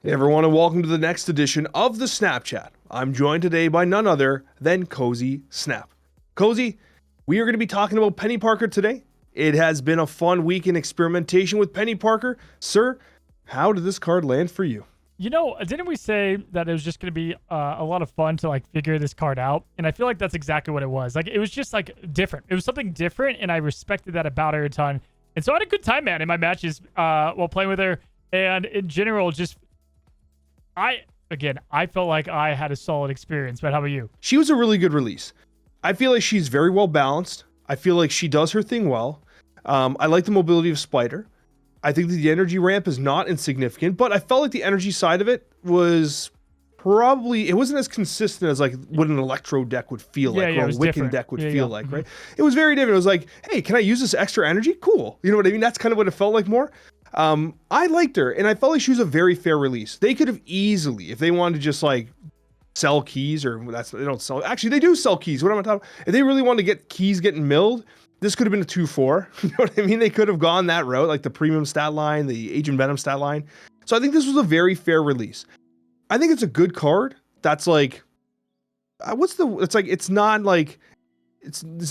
Hey everyone, and welcome to the next edition of the Snapchat. I'm joined today by none other than Cozy Snap. Cozy, we are going to be talking about Peni Parker today. It has been a fun week in experimentation with Peni Parker. Sir, how did this card land for you? You know, didn't we say that it was just going to be a lot of fun to like figure this card out? And I feel like that's exactly what it was. Like, it was just like different. It was something different, and I respected that about her a ton. And so I had a good time, man, in my matches while playing with her. And in general, just I felt like I had a solid experience. But how about you? She was a really good release. I feel like she's very well balanced. I feel like she does her thing well. I like the mobility of Spider. I think that the energy ramp is not insignificant, but I felt like the energy side of it was probably, it wasn't as consistent as like what an Electro deck would feel like, or a Wiccan deck would feel like, right? It was very different. It was like, hey, can I use this extra energy? Cool. You know what I mean? That's kind of what it felt like more. I liked her, and I felt like she was a very fair release. They could have easily, if they wanted to just like sell keys, or they don't sell, actually they do sell keys. What am I talking about? If they really wanted to get keys getting milled, this could have been a 2-4. You know what I mean? They could have gone that route, like the premium stat line, the Agent Venom stat line. So I think this was a very fair release. I think it's a good card. That's like, it's not like,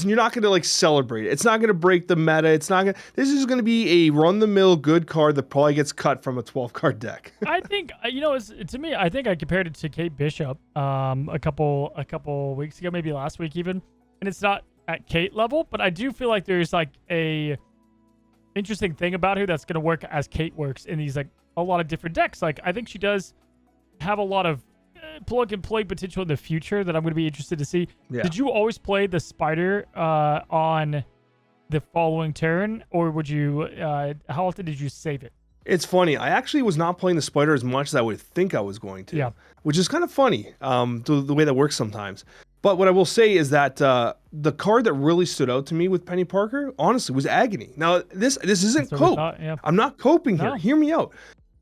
you're not going to like celebrate it. It's not going to break the meta. This is going to be a run-the-mill good card that probably gets cut from a 12-card deck. I think, to me, I think I compared it to Kate Bishop a couple weeks ago, maybe last week even. And it's not at Kate level, but I do feel like there's like a interesting thing about her that's going to work as Kate works in these like a lot of different decks. Like, I think she does have a lot of plug and play potential in the future that I'm going to be interested to see. Yeah. Did you always play the Spider on the following turn, or would you how often did you save it? It's funny. I actually was not playing the Spider as much as I would think I was going to. Yeah. Which is kind of funny, the way that works sometimes. But what I will say is that the card that really stood out to me with Peni Parker, honestly, was Agony. Now, this isn't cope. Yeah. I'm not coping here. Hear me out.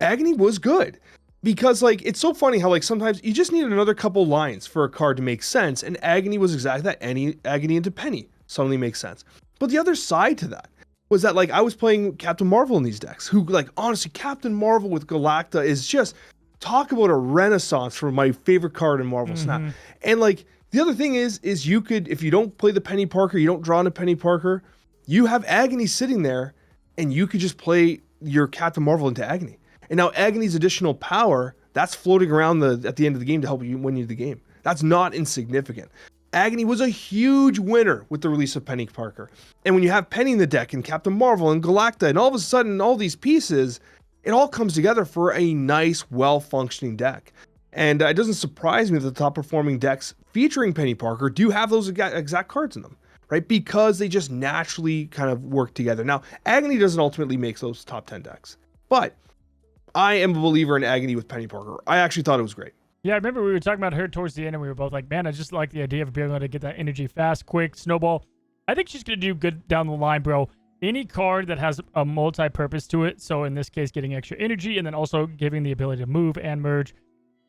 Agony was good. Because, like, it's so funny how, like, sometimes you just need another couple lines for a card to make sense, and Agony was exactly that. Agony into Peni suddenly makes sense. But the other side to that was that, like, I was playing Captain Marvel in these decks, who, like, honestly, Captain Marvel with Galacta is just, talk about a renaissance for my favorite card in Marvel Snap. And, like, the other thing is you could, if you don't play the Peni Parker, you don't draw into Peni Parker, you have Agony sitting there, and you could just play your Captain Marvel into Agony. And now Agony's additional power, that's floating around at the end of the game to help you win the game. That's not insignificant. Agony was a huge winner with the release of Peni Parker. And when you have Peni in the deck and Captain Marvel and Galacta and all of a sudden all these pieces, it all comes together for a nice, well-functioning deck. And it doesn't surprise me that the top-performing decks featuring Peni Parker do have those exact cards in them, right? Because they just naturally kind of work together. Now, Agony doesn't ultimately make those top 10 decks, but I am a believer in Agony with Peni Parker. I actually thought it was great. Yeah, I remember we were talking about her towards the end, and we were both like, man, I just like the idea of being able to get that energy fast, quick, snowball. I think she's going to do good down the line, bro. Any card that has a multi-purpose to it, so in this case, getting extra energy and then also giving the ability to move and merge,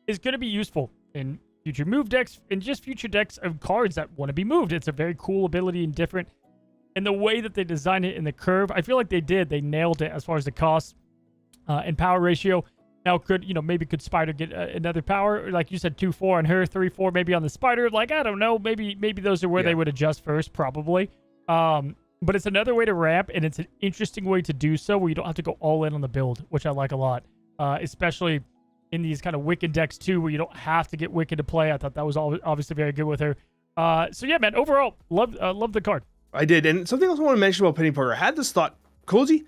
is going to be useful in future move decks and just future decks of cards that want to be moved. It's a very cool ability and different. And the way that they designed it in the curve, I feel like they nailed it as far as the cost and power ratio. Now, maybe could Spider get another power? Like you said, 2-4 on her, 3-4 maybe on the Spider. Like, I don't know. Maybe those are where they would adjust first, probably. But it's another way to ramp, and it's an interesting way to do so where you don't have to go all in on the build, which I like a lot. Especially in these kind of Wiccan decks, too, where you don't have to get Wiccan to play. I thought that was obviously very good with her. So, yeah, man, overall, love the card. I did. And something else I want to mention about Peni Parker. I had this thought, Cozy,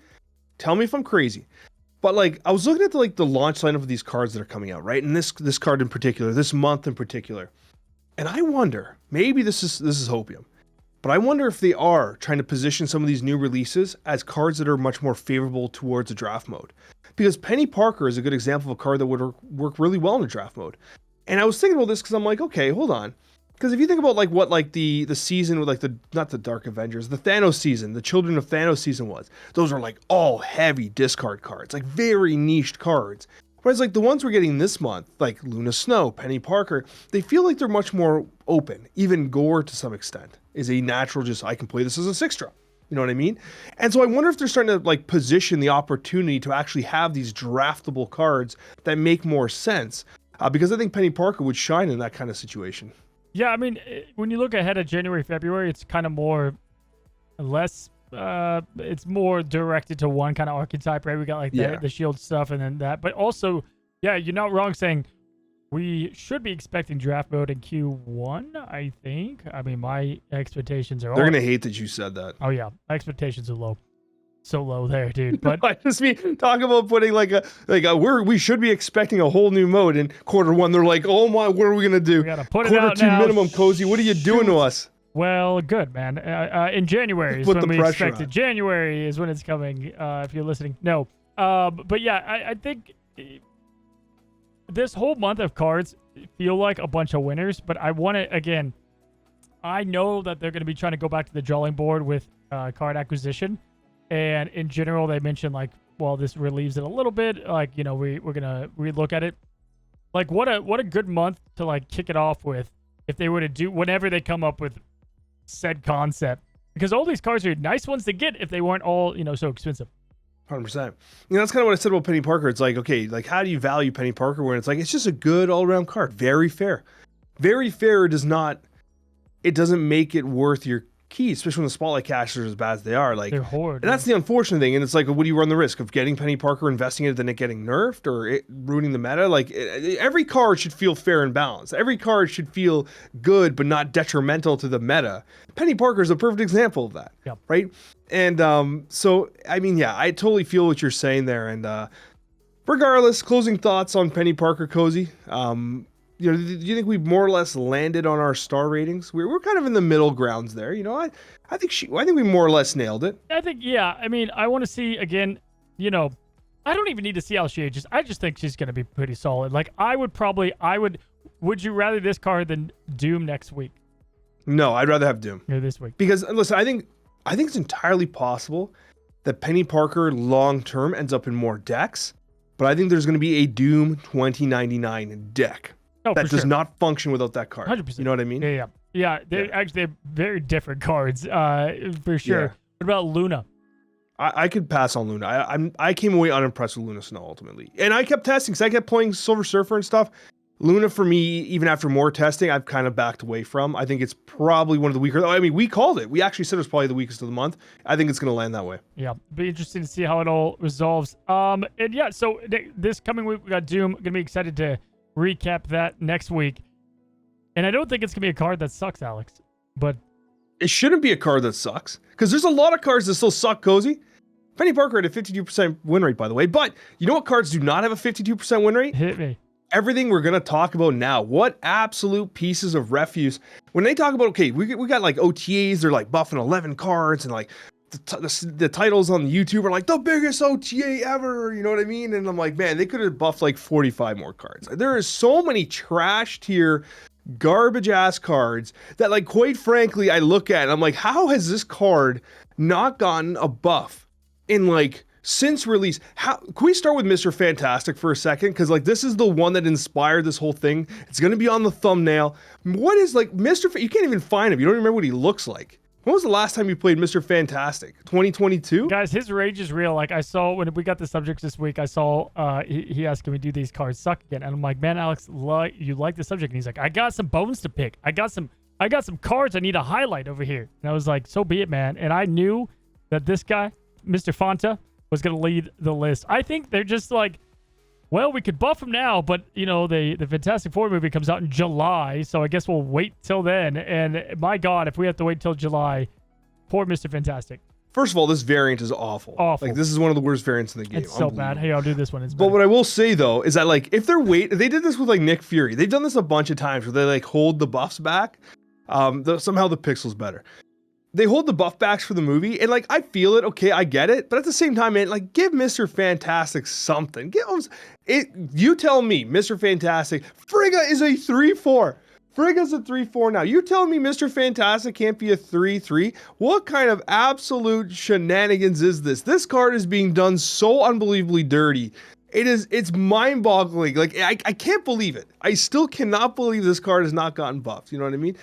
tell me if I'm crazy. But like, I was looking at the launch lineup of these cards that are coming out, right? And this card in particular, this month in particular. And I wonder, maybe this is hopium, but I wonder if they are trying to position some of these new releases as cards that are much more favorable towards a draft mode. Because Peni Parker is a good example of a card that would work really well in a draft mode. And I was thinking about this because I'm like, okay, hold on. Because if you think about like what like the season with like not the Dark Avengers, the Thanos season, the Children of Thanos season was, those are like all heavy discard cards, like very niched cards. Whereas like the ones we're getting this month, like Luna Snow, Peni Parker, they feel like they're much more open. Even Gore to some extent is a natural, just I can play this as a 6-drop. You know what I mean? And so I wonder if they're starting to like position the opportunity to actually have these draftable cards that make more sense. Because I think Penny Parker would shine in that kind of situation. Yeah, I mean, when you look ahead at January, February, it's kind of less, it's more directed to one kind of archetype, right? We got like the shield stuff and then that. But also, yeah, you're not wrong saying we should be expecting draft mode in Q1, I think. I mean, my expectations are They're going to hate that you said that. Oh, yeah. My expectations are low. So low there, dude. But I just mean talk about putting we should be expecting a whole new mode in Q1. They're like, oh my, what are we gonna do? We gotta put it out Q2 now. minimum, Cozy. What are you doing to us? Well, good, man. In January is when we expect it. January is when it's coming. If you're listening, no. But yeah, I think this whole month of cards feel like a bunch of winners. But I want to again. I know that they're going to be trying to go back to the drawing board with card acquisition. And in general, they mentioned like, well, this relieves it a little bit. Like, you know, we're gonna relook at it. Like, what a good month to like kick it off with if they were to do whenever they come up with said concept. Because all these cards are nice ones to get if they weren't all, you know, so expensive. 100%. You know, that's kind of what I said about Penny Parker. It's like, okay, like how do you value Penny Parker when it's like it's just a good all around card, very fair. Very fair it doesn't make it worth your key, especially when the spotlight cashers are as bad as they are. Like, they're horrid. And that's the unfortunate thing. And it's like, what do you run the risk of getting Penny Parker, investing in it, then it getting nerfed or it ruining the meta? Like, every card should feel fair and balanced. Every card should feel good, but not detrimental to the meta. Penny Parker is a perfect example of that. Yep. Right. And so, I mean, yeah, I totally feel what you're saying there. And regardless, closing thoughts on Penny Parker, Cozy. You know, do you think we've more or less landed on our star ratings? We're kind of in the middle grounds there. You know, I think we more or less nailed it. I think, yeah. I mean, I want to see again. You know, I don't even need to see how she ages. I just think she's going to be pretty solid. Like, would you rather this card than Doom next week? No, I'd rather have Doom. Yeah, this week. Because listen, I think it's entirely possible that Penny Parker long term ends up in more decks, but I think there's going to be a Doom 2099 deck. That does not function without that card. 100%. You know what I mean? Yeah. They're very different cards, for sure. Yeah. What about Luna? I could pass on Luna. I came away unimpressed with Luna Snow ultimately, and I kept testing because I kept playing Silver Surfer and stuff. Luna for me, even after more testing, I've kind of backed away from. I think it's probably one of the weaker. I mean, we called it. We actually said it was probably the weakest of the month. I think it's going to land that way. Yeah, be interesting to see how it all resolves. And yeah, so this coming week we got Doom. Gonna be excited to recap that next week. And I don't think it's gonna be a card that sucks, Alex, but it shouldn't be a card that sucks because there's a lot of cards that still suck, Cozy. Penny Parker had a 52% win rate, by the way, but you know what cards do not have a 52% win rate? Hit me. Everything we're gonna talk about now. What absolute pieces of refuse. When they talk about, okay, we got like OTAs, they're like buffing 11 cards and like the titles on YouTube are like the biggest OTA ever, you know what I mean? And I'm like, man, they could have buffed like 45 more cards. There is so many trash tier, garbage ass cards that, like, quite frankly, I look at and I'm like, how has this card not gotten a buff in like since release? How can we start with Mr. Fantastic for a second? Because like this is the one that inspired this whole thing. It's gonna be on the thumbnail. What is like you can't even find him. You don't remember what he looks like. When was the last time you played Mr. Fantastic? 2022? Guys, his rage is real. Like, I saw when we got the subjects this week, I saw he asked, can we do these cards suck again? And I'm like, man, Alex, you like the subject? And he's like, I got some bones to pick. I got some cards I need to highlight over here. And I was like, so be it, man. And I knew that this guy, Mr. Fanta, was going to lead the list. I think they're just like, well, we could buff him now, but, you know, the Fantastic Four movie comes out in July, so I guess we'll wait till then. And my God, if we have to wait till July, poor Mr. Fantastic. First of all, this variant is awful. Awful. Like, this is one of the worst variants in the game. It's so bad. Hey, I'll do this one. It's better. But what I will say, though, is that, like, if they did this with, like, Nick Fury. They've done this a bunch of times where they, like, hold the buffs back. Somehow the pixel's better. They hold the buff backs for the movie, and like I feel it, okay, I get it, but at the same time, man, like give Mr. Fantastic something. Give him it. You tell me, Mr. Fantastic, Frigga is a 3/4. Frigga's a 3/4 now. You tell me Mr. Fantastic can't be a 3/3? What kind of absolute shenanigans is this? This card is being done so unbelievably dirty. It's mind-boggling. Like I can't believe it. I still cannot believe this card has not gotten buffed. You know what I mean?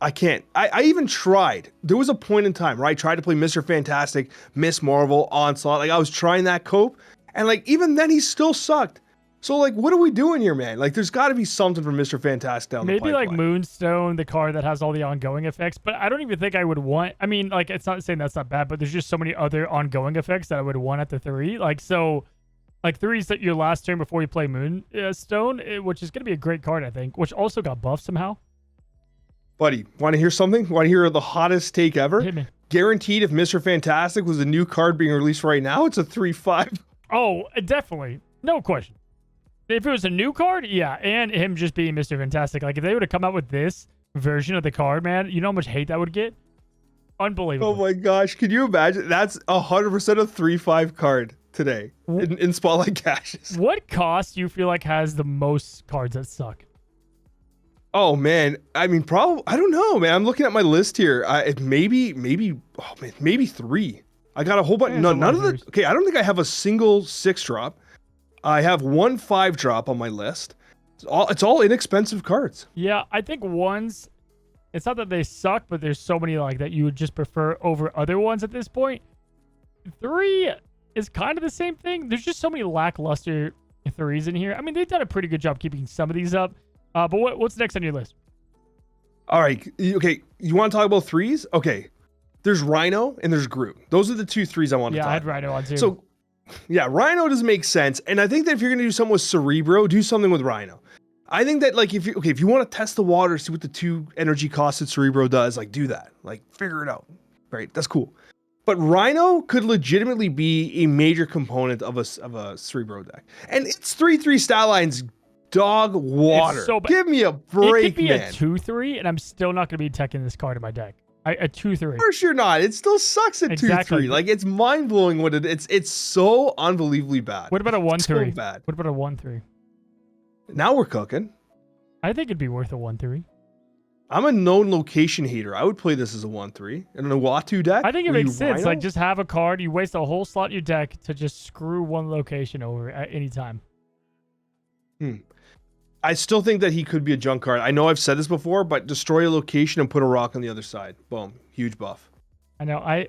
I can't. I even tried. There was a point in time where I tried to play Mr. Fantastic, Miss Marvel, Onslaught. Like I was trying that cope, and like even then he still sucked. So like, what are we doing here, man? Like, there's got to be something from Mr. Fantastic down the Maybe like pipeline. Moonstone, the card that has all the ongoing effects. But I don't even think I would want. I mean, like it's not saying that's not bad, but there's just so many other ongoing effects that I would want at the 3. Like so. Like 3 is your last turn before you play Moonstone, which is going to be a great card, I think, which also got buffed somehow. Buddy, want to hear something? Want to hear the hottest take ever? Hit me. Guaranteed if Mr. Fantastic was a new card being released right now, it's a 3/5. Oh, definitely. No question. If it was a new card, yeah, and him just being Mr. Fantastic. Like, if they would have come out with this version of the card, man, you know how much hate that would get? Unbelievable. Oh my gosh, can you imagine? That's 100% a 3/5 card today in Spotlight Caches. What cost do you feel like has the most cards that suck? Oh man, I mean, probably I don't know, man. I'm looking at my list here. Maybe 3. I got a whole bunch. None of the. Okay, I don't think I have a single 6-drop. I have 1 5-drop on my list. It's all inexpensive cards. Yeah, I think ones. It's not that they suck, but there's so many like that you would just prefer over other ones at this point. 3 is kind of the same thing. There's just so many lackluster 3s in here. I mean, they've done a pretty good job keeping some of these up. But what's next on your list? All right. Okay. You want to talk about 3s? Okay. There's Rhino and there's Groot. Those are the 2 3s I want to talk about. Yeah, I had Rhino on too. So, yeah, Rhino does make sense. And I think that if you're going to do something with Cerebro, do something with Rhino. I think that like if you want to test the water, see what the 2 energy cost that Cerebro does, like do that. Like figure it out. Right? That's cool. But Rhino could legitimately be a major component of a Cerebro deck. And it's 3/3 stat lines dog water. So give me a break, it could be man. a 2/3, and I'm still not going to be teching this card in my deck. A 2/3. Of course you're not. It still sucks at 2/3. Like it's mind blowing what it's so unbelievably bad. What about a 1/3? So bad. What about a 1/3? Now we're cooking. I think it'd be worth a 1/3. I'm a known location hater. I would play this as a 1/3 in an Uatu deck. I think it makes sense. Rhino? Like just have a card, you waste a whole slot in your deck to just screw one location over at any time. I still think that he could be a junk card. I know I've said this before, but destroy a location and put a rock on the other side. Boom. Huge buff. I know.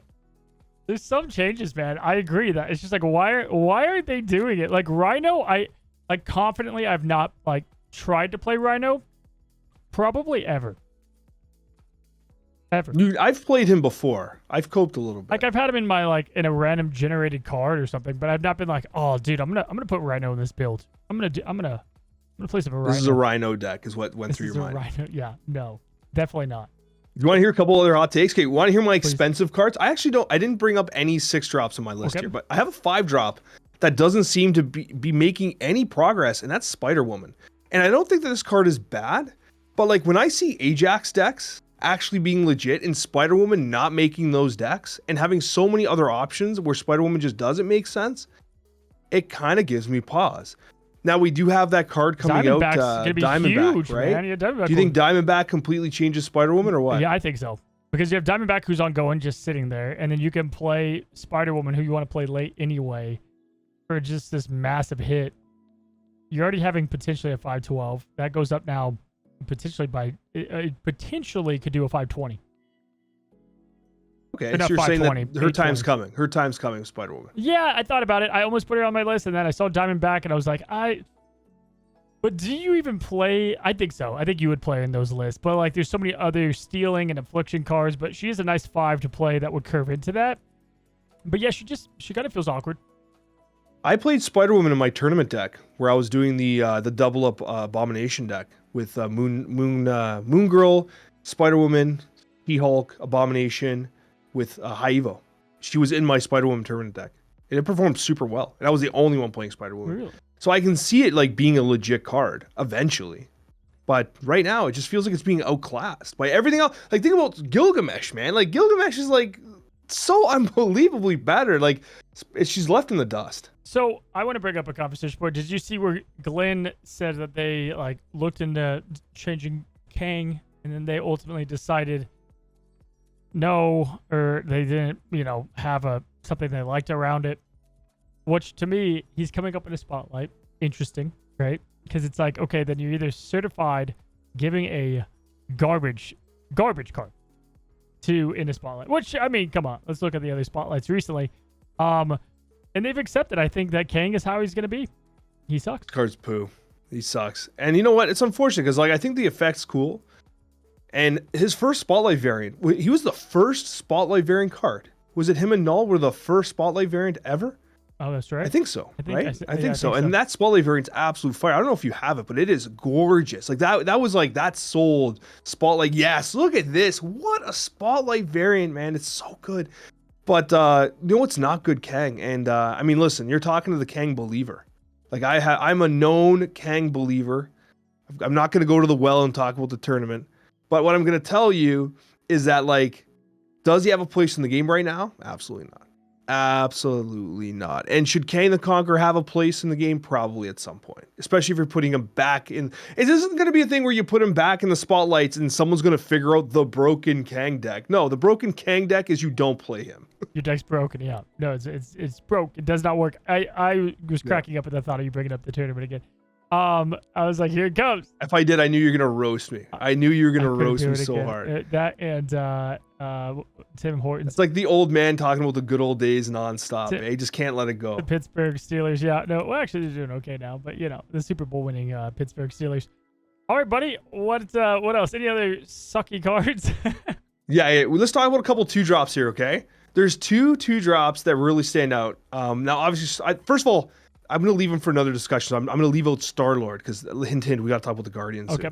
There's some changes, man. I agree that it's just like why aren't they doing it? Like Rhino, I like confidently I've not like tried to play Rhino probably ever. Dude, I've played him before. I've coped a little bit. Like I've had him in my like in a random generated card or something, but I've not been like, "Oh, dude, I'm going to put Rhino in this build. I'm going to play some Rhino." This is a Rhino deck is what went through your mind. Rhino. Yeah, no. Definitely not. You want to hear a couple other hot takes? Okay, you want to hear my expensive cards? I didn't bring up any 6-drops on my list here, but I have a 5-drop that doesn't seem to be making any progress, and that's Spider-Woman. And I don't think that this card is bad, but like when I see Ajax decks actually being legit and Spider-Woman not making those decks and having so many other options where Spider-Woman just doesn't make sense, it kind of gives me pause. Now we do have that card coming out, Diamondback, huge, right? Man. Yeah, Diamondback do you think Diamondback completely changes Spider-Woman or what? Yeah, I think so. Because you have Diamondback who's ongoing, just sitting there, and then you can play Spider-Woman who you want to play late anyway for just this massive hit. You're already having potentially a 5/12. That goes up now potentially by it potentially could do a 5/20. Okay, so you're saying that her time's coming. Her time's coming with Spider-Woman. Yeah, I thought about it. I almost put her on my list, and then I saw Diamondback, and I was like, But do you even play? I think so. I think you would play in those lists. But like, there's so many other stealing and affliction cards. But she is a nice 5 to play that would curve into that. But yeah, she kind of feels awkward. I played Spider-Woman in my tournament deck where I was doing the double up Abomination deck with Moon Girl, Spider-Woman, She-Hulk, Abomination with High Evo. She was in my Spider-Woman tournament deck. And it performed super well. And I was the only one playing Spider-Woman. Really? So I can see it like being a legit card eventually. But right now, it just feels like it's being outclassed by everything else. Like, think about Gilgamesh, man. Like, Gilgamesh is like so unbelievably better. Like, she's left in the dust. So I want to bring up a conversation point. Did you see where Glenn said that they like looked into changing Kang, and then they ultimately decided no, or they didn't, have something they liked around it? Which to me, he's coming up in a spotlight. Interesting, right? Because it's like, okay, then you're either certified giving a garbage garbage card in the spotlight. Which, I mean, come on, let's look at the other spotlights recently. And they've accepted, I think, that Kang is how he's going to be. He sucks. Card's poo. He sucks. And you know what? It's unfortunate because, like, I think the effect's cool. And his first spotlight variant, he was the first spotlight variant card. Was it him and Null were the first spotlight variant ever? Oh, that's right. I think so, right? I think so. So. And that spotlight variant's absolute fire. I don't know if you have it, but it is gorgeous. Like that was like that sold spotlight. Yes, look at this. What a spotlight variant, man. It's so good. But you know what's not good, Kang? And I mean, listen, you're talking to the Kang believer. Like I'm a known Kang believer. I'm not going to go to the well and talk about the tournament. But what I'm going to tell you is that, like, does he have a place in the game right now? Absolutely not. Absolutely not. And should Kang the Conqueror have a place in the game? Probably at some point, especially if you're putting him back in. It isn't going to be a thing where you put him back in the spotlights and someone's going to figure out the broken Kang deck. No, the broken Kang deck is you don't play him. Your deck's broken. Yeah. No, it's broke. It does not work. I was cracking up at the thought of you bringing up the tournament again. I was like, here it comes. If I did, I knew you were gonna roast me. I knew you were gonna roast me so hard. That and Tim Hortons. It's like the old man talking about the good old days nonstop. He just can't let it go. The Pittsburgh Steelers. Yeah, no, well, actually they're doing okay now, but you know, the Super Bowl winning Pittsburgh Steelers. All right, buddy. What else? Any other sucky cards? Yeah. Let's talk about a couple 2-drops here. Okay. There's two 2-drops that really stand out. Now, obviously, first of all, I'm going to leave him for another discussion. So I'm going to leave out Star-Lord because, hint, we got to talk about the Guardians. Okay.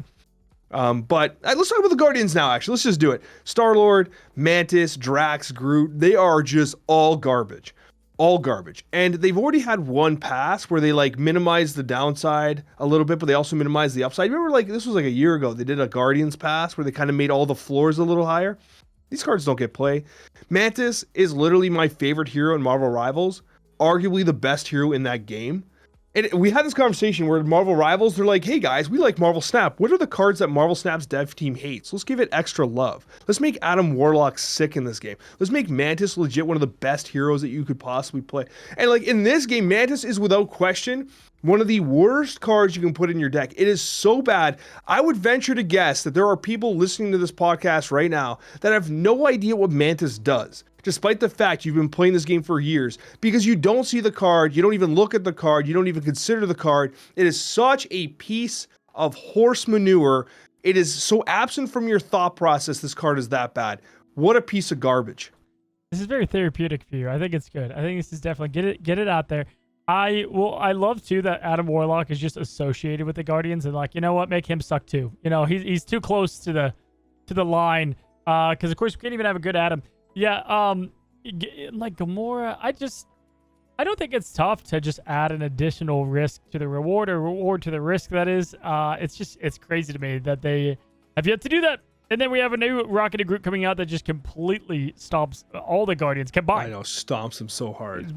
But let's talk about the Guardians now, actually. Let's just do it. Star-Lord, Mantis, Drax, Groot, they are just all garbage. All garbage. And they've already had one pass where they, like, minimized the downside a little bit, but they also minimized the upside. Remember, like, this was like a year ago. They did a Guardians pass where they kind of made all the floors a little higher. These cards don't get play. Mantis is literally my favorite hero in Marvel Rivals. Arguably the best hero in that game. And we had this conversation where Marvel Rivals, they're like, hey guys, we like Marvel Snap. What are the cards that Marvel Snap's dev team hates? Let's give it extra love. Let's make Adam Warlock sick in this game. Let's make Mantis legit one of the best heroes that you could possibly play. And like in this game, Mantis is without question one of the worst cards you can put in your deck. It is so bad. I would venture to guess that there are people listening to this podcast right now that have no idea what Mantis does, despite the fact you've been playing this game for years, because you don't see the card, you don't even look at the card, you don't even consider the card. It is such a piece of horse manure. It is so absent from your thought process. This card is that bad. What a piece of garbage. This is very therapeutic for you. I think it's good. I think this is definitely get it out there. I love too that Adam Warlock is just associated with the Guardians and like, you know what, make him suck too. You know, he's too close to the line. Because of course we can't even have a good Adam. Yeah, like Gamora, I don't think it's tough to just add an additional risk to the reward or reward to the risk, that is. It's crazy to me that they have yet to do that. And then we have a new Rocket and Groot coming out that just completely stomps all the Guardians combined. I know, stomps them so hard.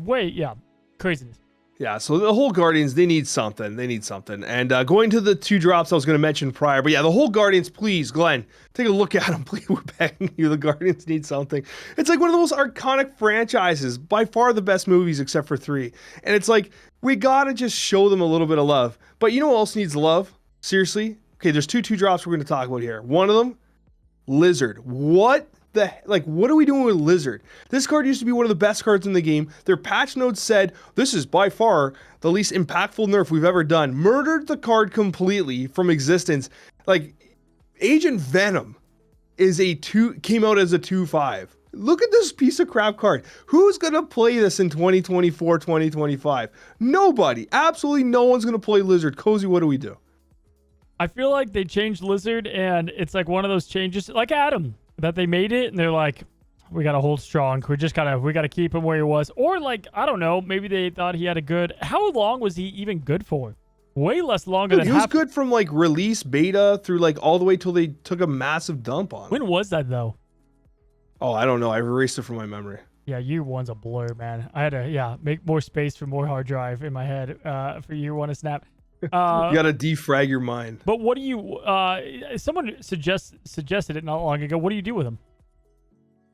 Craziness. Yeah, so the whole Guardians, they need something. And going to the 2-drops I was going to mention prior, but yeah, the whole Guardians, please, Glenn, take a look at them. Please, we're begging you. The Guardians need something. It's like one of the most iconic franchises, by far the best movies except for 3. And it's like, we got to just show them a little bit of love. But you know what else needs love? Seriously? Okay, there's 2-drops we're going to talk about here. One of them, Lizard. What are we doing with Lizard? This card used to be one of the best cards in the game. Their patch notes said, this is by far the least impactful nerf we've ever done. Murdered the card completely from existence. Like, Agent Venom came out as a 2/5. Look at this piece of crap card. Who's going to play this in 2024, 2025? Nobody. Absolutely no one's going to play Lizard. Cozy, what do we do? I feel like they changed Lizard, and it's like one of those changes, like Adam, that they made it and they're like, we gotta hold strong, we gotta keep him where he was. Or like, I don't know, maybe they thought he had a good, how long was he even good for? Way less longer than he was good from like release beta through like all the way till they took a massive dump on him. When was that though? Oh, I don't know, I erased it from my memory. Yeah, year one's a blur, man. I had to make more space for more hard drive in my head for year one of Snap. You gotta defrag your mind. But what do you someone suggested it not long ago, what do you do with him?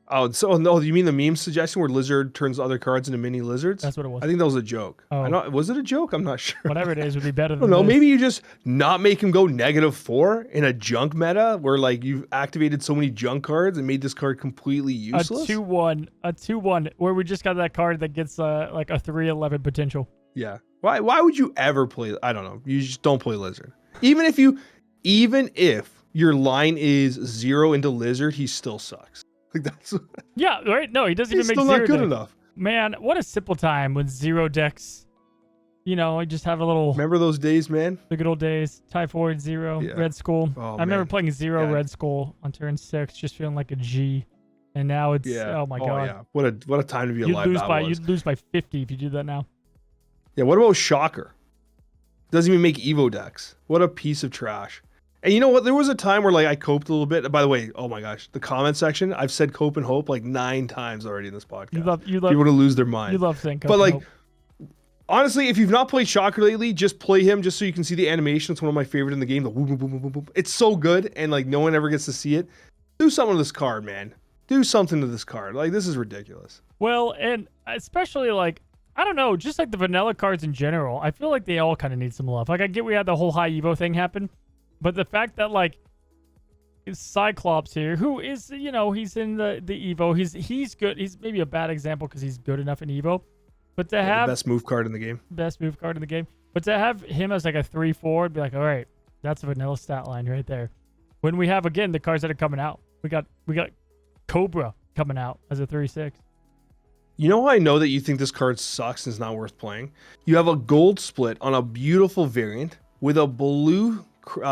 Oh, so no, you mean the meme suggestion where lizard turns other cards into mini lizards? That's what it was. I think that was a joke. Oh. Was it a joke? I'm not sure. Whatever it is would be better I than don't know. this. Maybe you just not make him go -4 in a junk meta where like you've activated so many junk cards and made this card completely useless. A 2/1 where we just got that card that gets like a 3/11 potential. Yeah. Why would you ever play? I don't know. You just don't play lizard. Even if your line is 0 into lizard, he still sucks. Like that's Yeah, right? No, he doesn't even make still 0 not good deck. enough. Man, what a simple time when 0 decks. You know, I just have a little. Remember those days, man? The good old days. Typhoid 0, Yeah. Red Skull. Oh, I remember man. playing 0 Yeah. Red Skull on turn 6, just feeling like a G. And now it's oh my god. Yeah. What a time to be alive that was. You'd lose by 50 if you do that now. Yeah, what about Shocker? Doesn't even make Evo decks. What a piece of trash. And you know what? There was a time where like I coped a little bit. By the way, oh my gosh, the comment section, I've said cope and hope like 9 times already in this podcast. You love people to lose their mind. You love saying cope But and like hope. honestly, if you've not played Shocker lately, just play him just so you can see the animation. It's one of my favorite in the game. The boom, boom, boom, boom, boom, boom. It's so good, and like no one ever gets to see it. Do something to this card, man. Do something to this card. Like this is ridiculous. Well, and especially like I don't know, just like the vanilla cards in general, I feel like they all kind of need some love. Like I get we had the whole high Evo thing happen, but the fact that like Cyclops here, who is he's in the Evo, he's good. He's maybe a bad example because he's good enough in Evo, but to have the best move card in the game. But to have him as like a 3/4, be like, all right, that's a vanilla stat line right there. When we have again the cards that are coming out, we got Cobra coming out as a 3/6. You know how I know that you think this card sucks and is not worth playing? You have a gold split on a beautiful variant with a blue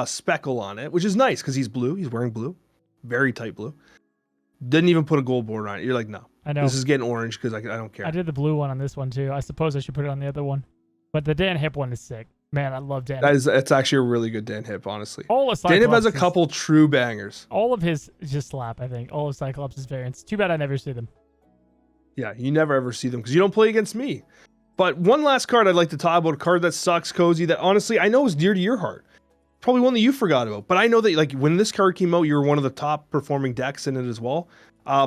speckle on it, which is nice because he's blue. He's wearing blue. Very tight blue. Didn't even put a gold border on it. You're like, no. I know. This is getting orange because I don't care. I did the blue one on this one too. I suppose I should put it on the other one. But the Dan Hip one is sick. Man, I love Dan Hip. It's actually a really good Dan Hip, honestly. All of Dan Hip has a Cyclops' couple true bangers. All of his just slap, I think. All of Cyclops' variants. Too bad I never see them. Yeah, you never ever see them because you don't play against me. But one last card I'd like to talk about, a card that sucks, Cozy, that honestly I know is dear to your heart. Probably one that you forgot about. But I know that like when this card came out, you were one of the top performing decks in it as well.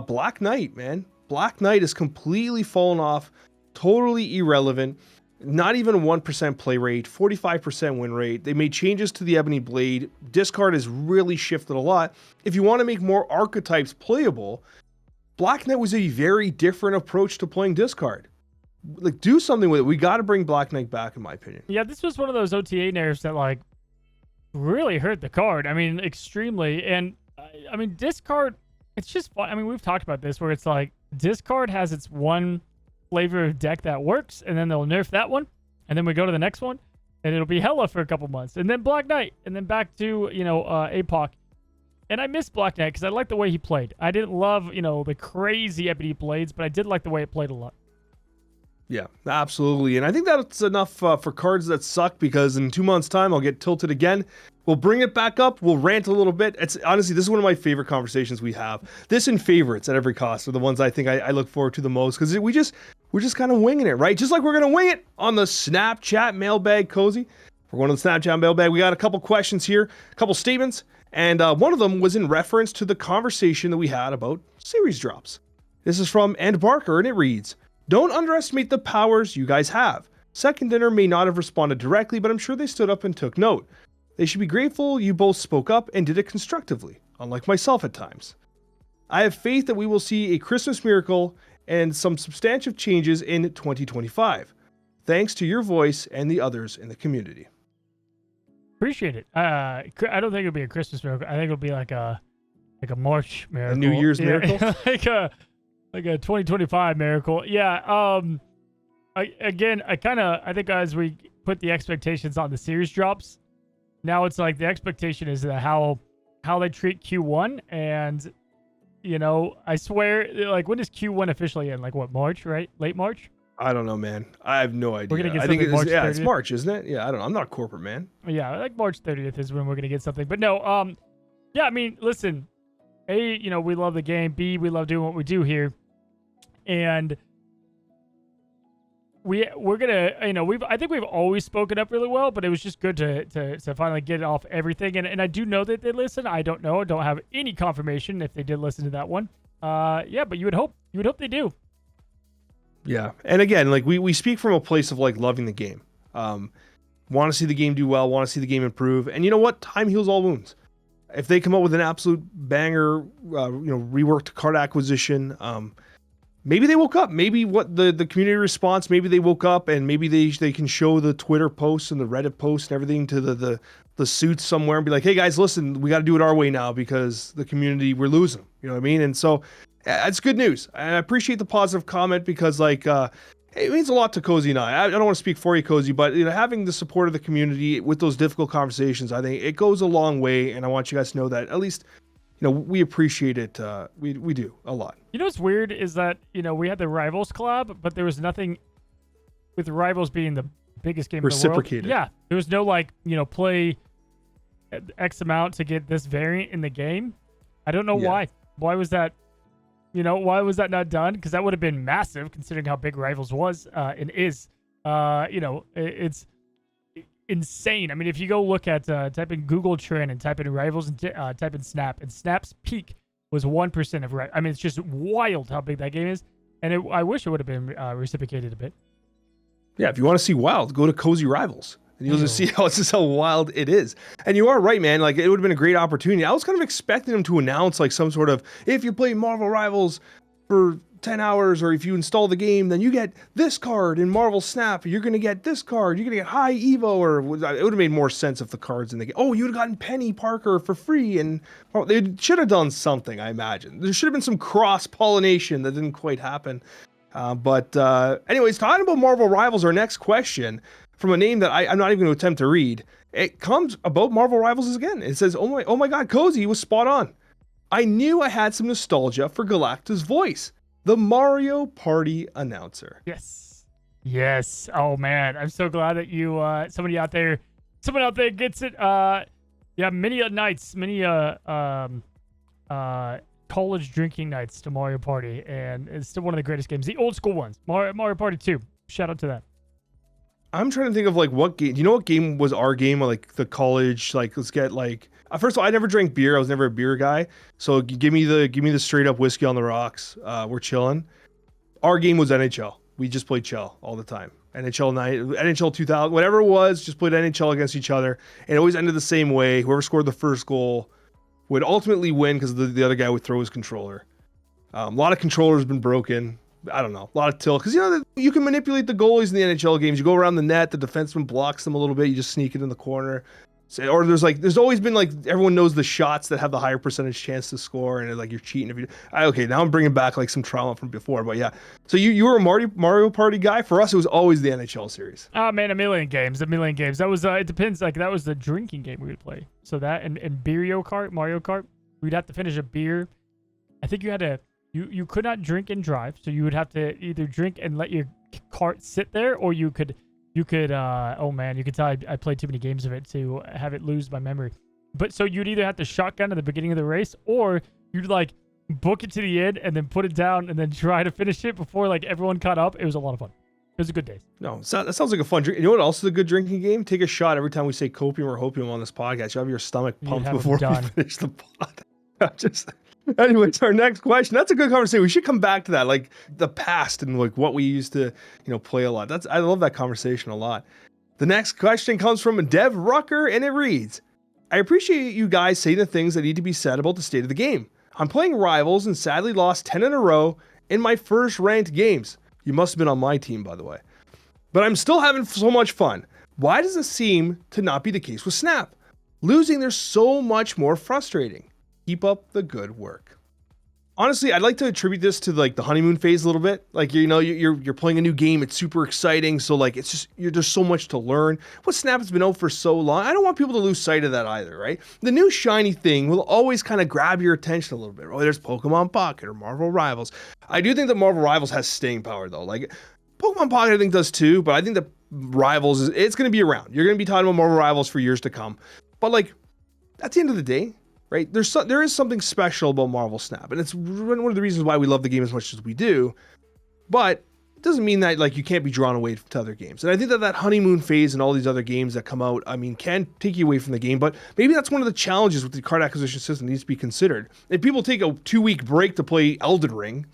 Black Knight, man. Black Knight is completely fallen off, totally irrelevant. Not even a 1% play rate, 45% win rate. They made changes to the Ebony Blade. Discard has really shifted a lot. If you want to make more archetypes playable, Black Knight was a very different approach to playing discard. Like, do something with it. We got to bring Black Knight back, in my opinion. Yeah, this was one of those OTA nerfs that like really hurt the card. I mean, extremely. And I mean, discard, it's just fun. I mean, we've talked about this where it's like discard has its one flavor of deck that works, and then they'll nerf that one, and then we go to the next one, and it'll be hella for a couple months, and then Black Knight, and then back to APOC. And I miss Black Knight because I liked the way he played. I didn't love the crazy Ebony Blades, but I did like the way it played a lot. Yeah, absolutely. And I think that's enough for cards that suck, because in 2 months' time, I'll get tilted again. We'll bring it back up. We'll rant a little bit. It's honestly, this is one of my favorite conversations we have. This and favorites at every cost are the ones I think I look forward to the most, because we're just kind of winging it, right? Just like we're going to wing it on the Snapchat mailbag, Cozy. We're going to the Snapchat mailbag. We got a couple questions here, a couple statements, and one of them was in reference to the conversation that we had about series drops. This is from Peni Parker, and it reads, "Don't underestimate the powers you guys have. Second Dinner may not have responded directly, but I'm sure they stood up and took note. They should be grateful you both spoke up and did it constructively, unlike myself at times. I have faith that we will see a Christmas miracle and some substantive changes in 2025. Thanks to your voice and the others in the community." Appreciate it. I don't think it'll be a Christmas miracle. I think it'll be like a March miracle. A New Year's miracle? like a 2025 miracle. Yeah. I think as we put the expectations on the series drops, now it's like the expectation is that how they treat Q1, and I swear, like, when does Q1 officially end? Like what, March, right? Late March? I don't know, man. I have no idea. We're gonna get I think something March 30th. It's March, isn't it? Yeah, I don't know. I'm not a corporate man. Yeah, like March 30th is when we're gonna get something. But no, yeah, I mean, listen, A, we love the game. B, we love doing what we do here. And we're gonna, I think we've always spoken up really well, but it was just good to finally get it off everything. And I do know that they listen. I don't know. I don't have any confirmation if they did listen to that one. Yeah, but you would hope they do. Yeah. And again, like we speak from a place of like loving the game. Want to see the game do well, want to see the game improve. And you know what? Time heals all wounds. If they come up with an absolute banger, reworked card acquisition, maybe they woke up. Maybe what the community response, maybe they woke up and maybe they can show the Twitter posts and the Reddit posts and everything to the suits somewhere and be like, hey guys, listen, we got to do it our way now because the community, we're losing them. You know what I mean? And so it's good news. And I appreciate the positive comment because like, it means a lot to Cozy and I don't want to speak for you, Cozy, but having the support of the community with those difficult conversations, I think it goes a long way. And I want you guys to know that at least, we appreciate it. We do a lot. You know what's weird is that, we had the Rivals collab, but there was nothing with Rivals being the biggest game in the world. Reciprocated. Yeah. There was no like, play X amount to get this variant in the game. I don't know why. Why was that? Why was that not done? Because that would have been massive considering how big Rivals was and is. It's insane. I mean, if you go look at type in Google Trend and type in Rivals and type in Snap, and Snap's peak was 1% of Rivals. I mean, it's just wild how big that game is. And I wish it would have been reciprocated a bit. Yeah, if you want to see wild, go to Cozy Rivals. And you'll just see how wild it is. And you are right, man. Like, it would have been a great opportunity. I was kind of expecting them to announce, like, some sort of, if you play Marvel Rivals for 10 hours, or if you install the game, then you get this card in Marvel Snap. You're going to get this card. You're going to get High Evo. Or it would have made more sense if the cards in the game. Oh, you would have gotten Peni Parker for free. And they should have done something, I imagine. There should have been some cross-pollination that didn't quite happen. Anyways, talking about Marvel Rivals, our next question, from a name that I'm not even going to attempt to read. It comes about Marvel Rivals again. It says, oh my God, Cozy was spot on. I knew I had some nostalgia for Galacta's voice, the Mario Party announcer. Yes. Oh man, I'm so glad that you, someone out there gets it. Many nights, college drinking nights to Mario Party, and it's still one of the greatest games, the old school ones. Mario Party 2. Shout out to that. I'm trying to think of like what game. Do you know what game was our game? Like the college, like let's get like. First of all, I never drank beer. I was never a beer guy. So give me the straight up whiskey on the rocks. We're chilling. Our game was NHL. We just played Chell all the time. NHL night, NHL 2000, whatever it was, just played NHL against each other, and it always ended the same way. Whoever scored the first goal would ultimately win because the other guy would throw his controller. A lot of controllers have been broken. I don't know, a lot of tilt, because you can manipulate the goalies in the NHL games. You go around the net, the defenseman blocks them a little bit, you just sneak it in the corner. Or there's always been like, everyone knows the shots that have the higher percentage chance to score, and like you're cheating if you. Okay, now I'm bringing back like some trauma from before, but yeah. So you were a Mario Party guy. For us, it was always the NHL series. Oh man, a million games. That was it depends. Like that was the drinking game we would play. So that and Mario Kart, we'd have to finish a beer. I think you had to. You could not drink and drive, so you would have to either drink and let your cart sit there, or you could oh man, you could tell I played too many games of it to have it lose my memory. But so you'd either have to shotgun at the beginning of the race, or you'd like book it to the end and then put it down and then try to finish it before like everyone caught up. It was a lot of fun. It was a good day. No, that sounds like a fun drink. You know what else is a good drinking game? Take a shot every time we say copium or hopium on this podcast. You have your stomach pumped before we finish the pod. Anyways, our next question. That's a good conversation. We should come back to that, like the past and like what we used to, play a lot. I love that conversation a lot. The next question comes from Dev Rucker, and it reads, I appreciate you guys saying the things that need to be said about the state of the game. I'm playing Rivals and sadly lost 10 in a row in my first ranked games. You must have been on my team, by the way. But I'm still having so much fun. Why does this seem to not be the case with Snap? Losing, there's so much more frustrating. Keep up the good work. Honestly, I'd like to attribute this to like the honeymoon phase a little bit. Like, you're playing a new game. It's super exciting. So like, it's just, there's so much to learn. What Snap has been out for so long. I don't want people to lose sight of that either, right? The new shiny thing will always kind of grab your attention a little bit. Oh, there's Pokemon Pocket or Marvel Rivals. I do think that Marvel Rivals has staying power though. Like Pokemon Pocket I think does too, but I think that Rivals, it's going to be around. You're going to be talking about Marvel Rivals for years to come. But like, at the end of the day, right? There is something special about Marvel Snap, and it's one of the reasons why we love the game as much as we do. But doesn't mean that like you can't be drawn away to other games. And I think that honeymoon phase and all these other games that come out, I mean, can take you away from the game. But maybe that's one of the challenges with the card acquisition system that needs to be considered. If people take a 2-week break to play Elden Ring,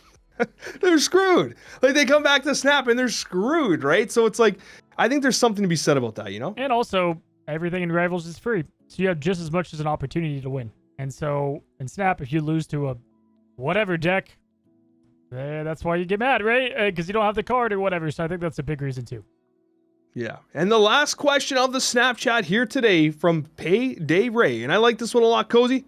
they're screwed. Like they come back to Snap and they're screwed, right? So it's like, I think there's something to be said about that, you know? And also, everything in Rivals is free. So you have just as much as an opportunity to win. And so in Snap, if you lose to a whatever deck, that's why you get mad, right? Because you don't have the card or whatever. So I think that's a big reason too. Yeah. And the last question of the Snapchat here today from Payday Ray. And I like this one a lot, Cozy.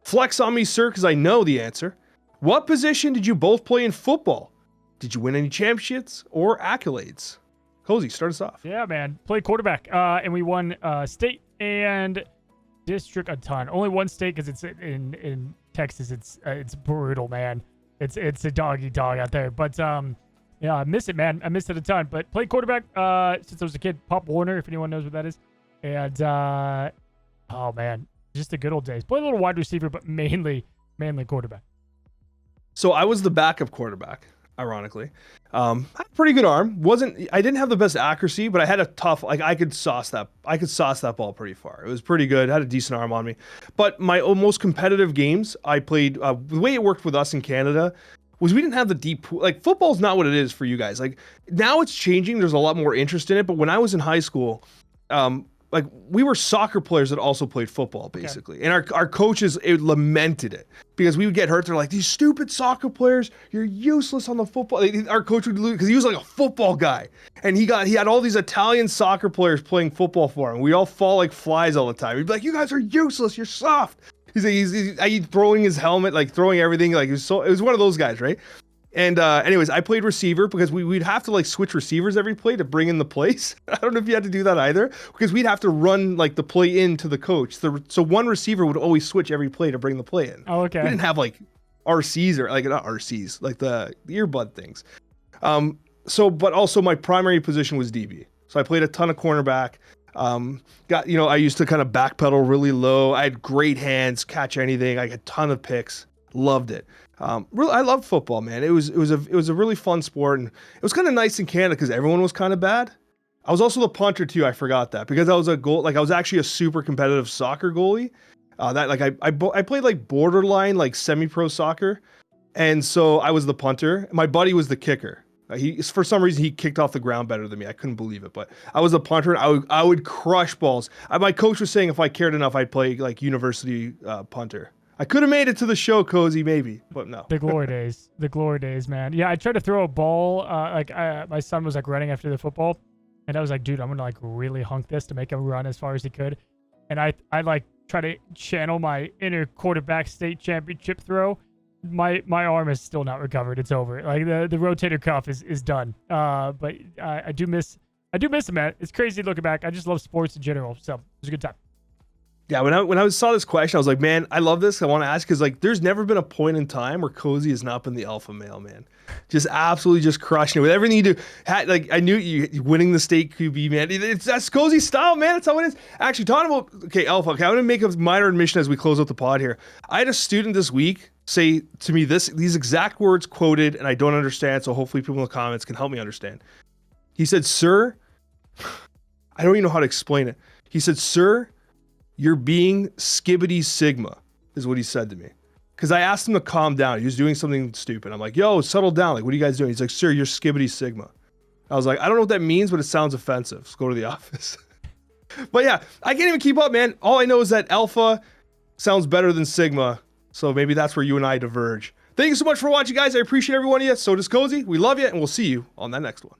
Flex on me, sir, because I know the answer. What position did you both play in football? Did you win any championships or accolades? Cozy, start us off. Yeah, man. Played quarterback. And we won state and district a ton. Only one state because it's in Texas. It's brutal, man. It's a dog eat dog out there. But yeah, I miss it, man. I miss it a ton. But played quarterback since I was a kid. Pop Warner, if anyone knows what that is. And oh man, just the good old days. Played a little wide receiver, but mainly quarterback. So I was the backup quarterback, ironically. I had a pretty good arm. I didn't have the best accuracy, but I had a tough, like I could sauce that ball pretty far. It was pretty good. Had a decent arm on me. But my most competitive games I played, the way it worked with us in Canada was we didn't have the deep pool. Like football's not what it is for you guys. Like now it's changing. There's a lot more interest in it. But when I was in high school, like we were soccer players that also played football basically. Okay. And our coaches lamented it because we would get hurt. They're like, these stupid soccer players, you're useless on the football. Our coach would lose because he was like a football guy. And he had all these Italian soccer players playing football for him. We all fall like flies all the time. He'd be like, you guys are useless. You're soft. He's throwing his helmet, like throwing everything. Like it was one of those guys, right? And anyways, I played receiver because we'd have to like switch receivers every play to bring in the plays. I don't know if you had to do that either because we'd have to run like the play in to the coach. So one receiver would always switch every play to bring the play in. Oh, okay. We didn't have like RCs or like not RCs, like the earbud things. But also my primary position was DB. So I played a ton of cornerback. I used to kind of backpedal really low. I had great hands, catch anything. I had a ton of picks. Loved it. Really, I love football, man. It was a really fun sport, and it was kind of nice in Canada because everyone was kind of bad. I was also the punter too. I forgot that because I was I was actually a super competitive soccer goalie. I played like borderline like semi-pro soccer, and so I was the punter. My buddy was the kicker. For some reason he kicked off the ground better than me. I couldn't believe it, but I was the punter. And I would crush balls. My coach was saying if I cared enough, I'd play like university punter. I could have made it to the show, Cozy, maybe, but no. The glory days, man. Yeah, I tried to throw a ball. My son was like running after the football, and I was like, dude, I'm gonna like really hunk this to make him run as far as he could. And I like try to channel my inner quarterback state championship throw. My arm is still not recovered. It's over. Like the rotator cuff is done. But I do miss him, man. It's crazy looking back. I just love sports in general, so it was a good time. Yeah, when I saw this question, I was like, man, I love this. I want to ask because like, there's never been a point in time where Cozy has not been the alpha male, man. Just absolutely just crushing it with everything you do. I knew you winning the state QB, man. That's Cozy's style, man. That's how it is. Actually, talking about alpha. Okay, I'm gonna make a minor admission as we close out the pod here. I had a student this week say to me these exact words quoted, and I don't understand. So hopefully, people in the comments can help me understand. He said, "Sir," I don't even know how to explain it. He said, "Sir, you're being skibbity sigma," is what he said to me. Because I asked him to calm down. He was doing something stupid. I'm like, yo, settle down. Like, what are you guys doing? He's like, sir, you're skibbity sigma. I was like, I don't know what that means, but it sounds offensive. Let's go to the office. But yeah, I can't even keep up, man. All I know is that alpha sounds better than sigma. So maybe that's where you and I diverge. Thank you so much for watching, guys. I appreciate every one of you. So does Cozy. We love you, and we'll see you on that next one.